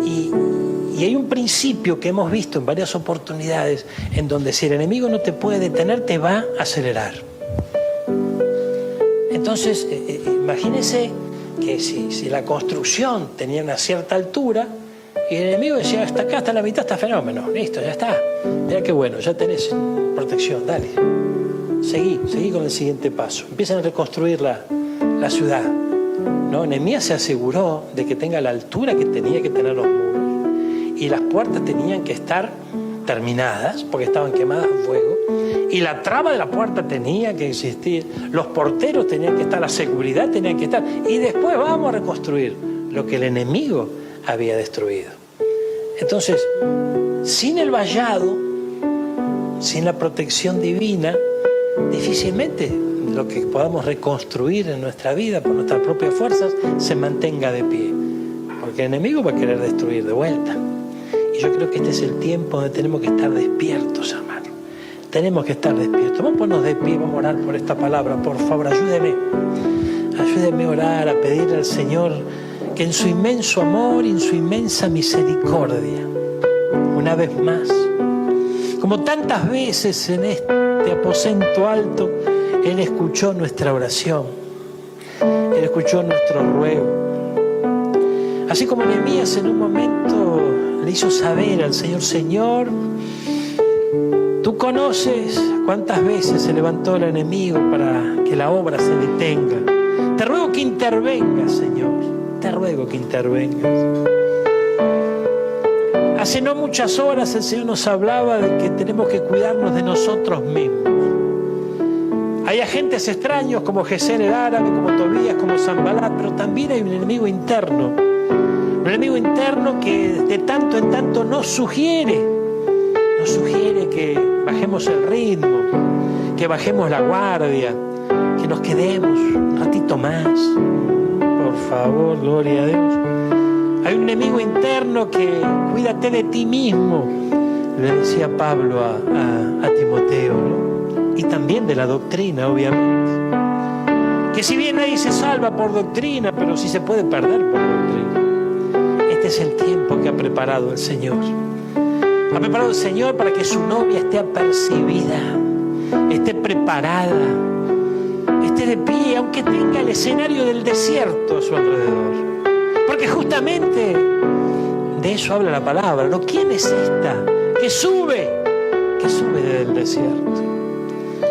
Y hay un principio que hemos visto en varias oportunidades en donde si el enemigo no te puede detener, te va a acelerar. Entonces, imagínense que si la construcción tenía una cierta altura y el enemigo decía, hasta acá, hasta la mitad está fenómeno, listo, ya está. Mira qué bueno, ya tenés protección, dale. Seguí con el siguiente paso. Empiezan a reconstruir la ciudad. ¿No? Nehemías se aseguró de que tenga la altura que tenía que tener los muros. Y las puertas tenían que estar terminadas, porque estaban quemadas a fuego. Y la traba de la puerta tenía que existir, los porteros tenían que estar, la seguridad tenía que estar. Y después vamos a reconstruir lo que el enemigo había destruido. Entonces, sin el vallado, sin la protección divina, difícilmente lo que podamos reconstruir en nuestra vida por nuestras propias fuerzas se mantenga de pie. Porque el enemigo va a querer destruir de vuelta. Y yo creo que este es el tiempo donde tenemos que estar despiertos, hermano. Tenemos que estar despiertos. Vamos a ponernos de pie, vamos a orar por esta palabra. Por favor, ayúdeme. Ayúdeme a orar, a pedir al Señor que en su inmenso amor y en su inmensa misericordia, una vez más, como tantas veces en este aposento alto, Él escuchó nuestra oración. Él escuchó nuestro ruego. Así como Nehemías en un momento le hizo saber al Señor: Señor, tú conoces cuántas veces se levantó el enemigo para que la obra se detenga. Te ruego que intervengas, Señor. Te ruego que intervengas. Hace no muchas horas el Señor nos hablaba de que tenemos que cuidarnos de nosotros mismos. Hay agentes extraños como Gesén el árabe, como Tobías, como Sanbalat, pero también hay un enemigo interno. Un enemigo interno que de tanto en tanto nos sugiere que bajemos el ritmo, que bajemos la guardia, que nos quedemos un ratito más. Por favor, gloria a Dios. Hay un enemigo interno que cuídate de ti mismo, le decía Pablo a Timoteo, ¿no? Y también de la doctrina, obviamente. Que si bien nadie se salva por doctrina, pero sí se puede perder por doctrina. Este es el tiempo que ha preparado el Señor. Ha preparado el Señor para que su novia esté apercibida, esté preparada, esté de pie, aunque tenga el escenario del desierto a su alrededor. Porque justamente de eso habla la palabra, ¿no? ¿Quién es esta que sube desde el desierto?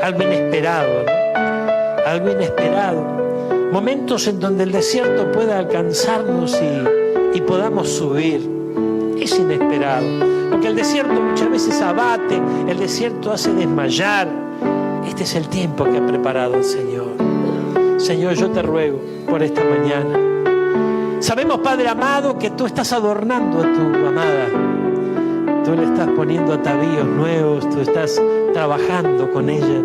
Algo inesperado, ¿no? Algo inesperado. Momentos en donde el desierto pueda alcanzarnos y podamos subir. Es inesperado, porque el desierto muchas veces abate, el desierto hace desmayar. Este es el tiempo que ha preparado el Señor. Señor, yo te ruego por esta mañana. Sabemos, Padre amado, que tú estás adornando a tu amada. Tú le estás poniendo atavíos nuevos, tú estás trabajando con ella.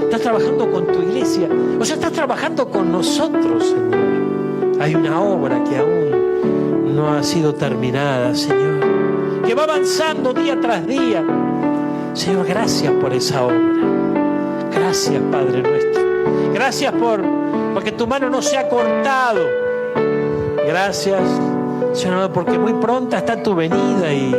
Estás trabajando con tu iglesia, o sea, estás trabajando con nosotros, Señor. Hay una obra que aún no ha sido terminada, Señor, que va avanzando día tras día. Señor, gracias por esa obra. Gracias, Padre nuestro. Gracias porque tu mano no se ha cortado. Gracias, Señor, porque muy pronta está tu venida y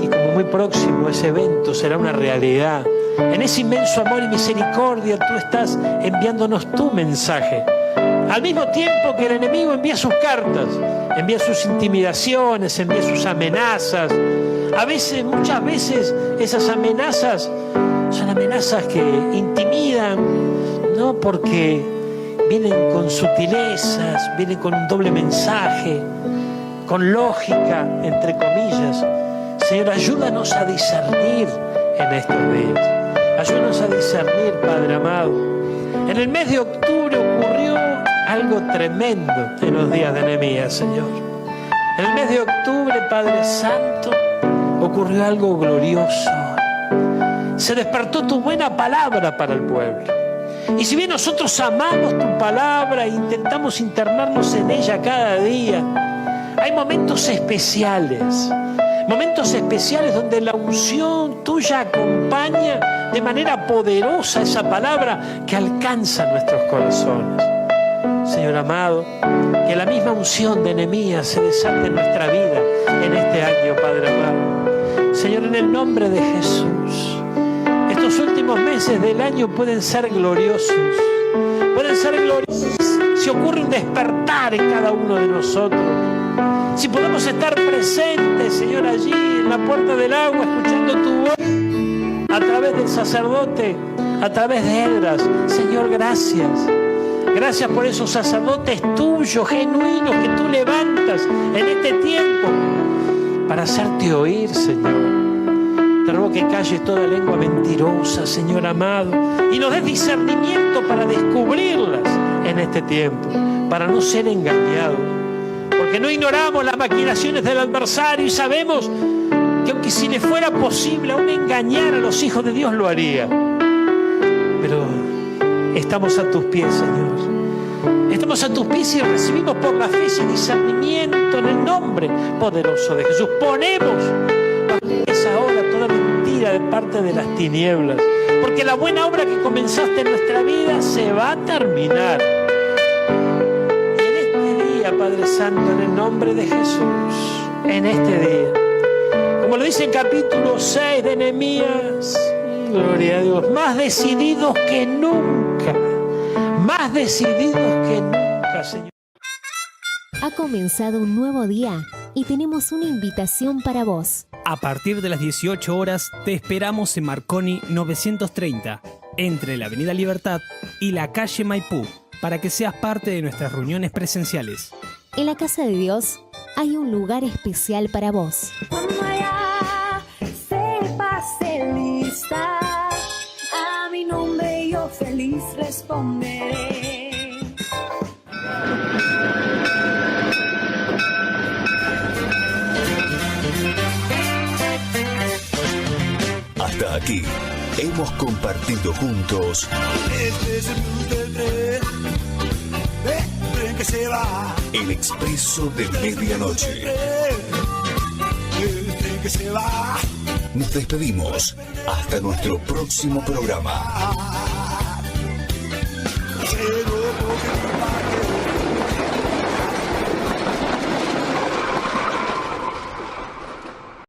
como muy próximo ese evento será una realidad. En ese inmenso amor y misericordia tú estás enviándonos tu mensaje. Al mismo tiempo que el enemigo envía sus cartas, envía sus intimidaciones, envía sus amenazas. Muchas veces esas amenazas son amenazas que intimidan, no porque vienen con sutilezas, vienen con un doble mensaje, con lógica, entre comillas. Señor, ayúdanos a discernir en estos días. Ayúdanos a discernir, Padre amado. En el mes de octubre ocurrió algo tremendo en los días de Nehemías, Señor. En el mes de octubre, Padre Santo, ocurrió algo glorioso. Se despertó tu buena palabra para el pueblo. Y si bien nosotros amamos tu palabra e intentamos internarnos en ella cada día, hay momentos especiales donde la unción tuya acompaña de manera poderosa esa palabra que alcanza nuestros corazones. Señor amado, que la misma unción de Nehemías se desate en nuestra vida en este año, Padre amado. Señor, en el nombre de Jesús, estos últimos meses del año pueden ser gloriosos. Pueden ser gloriosos si ocurre un despertar en cada uno de nosotros. Si podemos estar presentes, Señor, allí en la puerta del agua, escuchando tu voz a través del sacerdote, a través de Esdras. Señor, gracias. Gracias por esos sacerdotes tuyos, genuinos, que tú levantas en este tiempo para hacerte oír, Señor. Te ruego que calles toda lengua mentirosa, Señor amado, y nos des discernimiento para descubrirlas en este tiempo, para no ser engañados. Porque no ignoramos las maquinaciones del adversario y sabemos que aunque si le fuera posible aún engañar a los hijos de Dios, lo haría. Pero estamos a tus pies, Señor. Estamos a tus pies y recibimos por la fe ese discernimiento en el nombre poderoso de Jesús. Ponemos bajo esa hora toda mentira de parte de las tinieblas, porque la buena obra que comenzaste en nuestra vida se va a terminar. Y en este día, Padre Santo, en el nombre de Jesús, en este día, como lo dice en capítulo 6 de Nehemías, gloria a Dios, más decididos que nunca, más decididos que nunca, Señor. Ha comenzado un nuevo día y tenemos una invitación para vos. A partir de las 18 horas te esperamos en Marconi 930, entre la Avenida Libertad y la calle Maipú, para que seas parte de nuestras reuniones presenciales. En la Casa de Dios hay un lugar especial para vos. A mi nombre yo feliz responderé. Hasta aquí hemos compartido juntos Este es el blues del tren que se va. el expreso de medianoche. El tren que se va. Nos despedimos hasta nuestro próximo programa.